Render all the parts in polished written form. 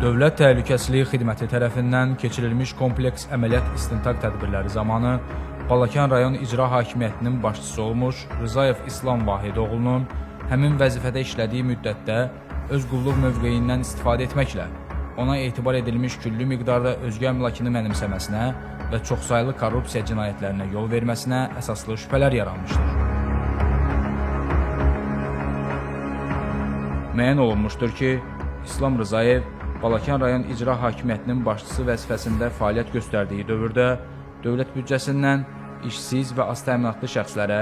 Dövlət Təhlükəsizlik Xidməti tərəfindən keçirilmiş kompleks əməliyyat istintaq tədbirləri zamanı Balakən rayon İcra Hakimiyyətinin başçısı olmuş Rzayev İslam Vahidoğlunun həmin vəzifədə işlədiyi müddətdə öz qulluq mövqeyindən istifadə etməklə ona etibar edilmiş küllü miqdarda özgə əmlakını mənimsəməsinə və çoxsaylı korrupsiya cinayətlərinə yol verməsinə əsaslı şübhələr yaranmışdır. Müəyyən olunmuşdur ki, İslam Rzayev Balakən rayon İcra Hakimiyyətinin başçısı vəzifəsində fəaliyyət göstərdiyi dövrdə dövlət büdcəsindən işsiz və az təminatlı şəxslərə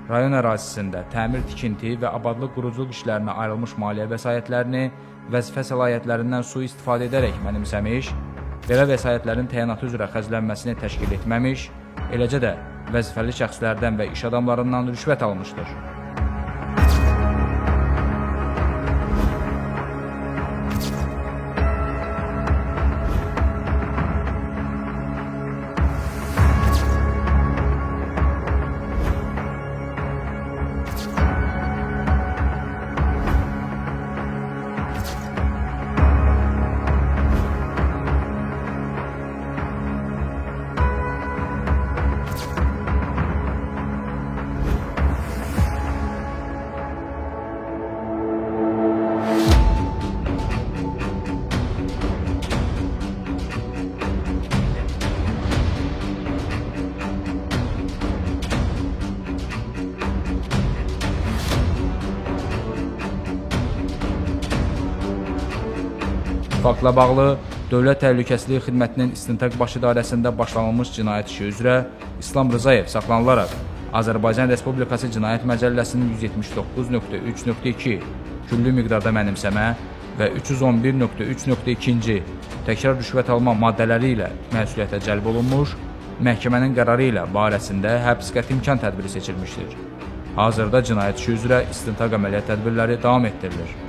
rayon ərazisində təmir, tikinti və abadlıq quruculuq işlərinə ayrılmış maliyyə vəsaitlərini vəzifə səlahiyyətlərindən sui-istifadə edərək mənimsəmiş, belə vəsaitlərin təyinatı üzrə xərclənməsini təşkil etməmiş, eləcə də vəzifəli şəxslərdən və iş adamlarından rüşvət almışdır. Faktla bağlı Dövlət Təhlükəsizlik Xidmətinin İstintaq Baş İdarəsində başlanılmış cinayət işi üzrə İslam Rzayev saxlanılaraq Azərbaycan Respublikası Cinayət Məcəlləsinin 179.3.2 küllü miqdarda mənimsəmə və 311.3.2 təkrar rüşvət alma maddələri ilə məsuliyyətə cəlb olunmuş, məhkəmənin qərarı ilə barəsində həbs qəti imkan tədbiri seçilmişdir. Hazırda cinayət işi üzrə istintaq əməliyyat tədbirləri davam etdirilir.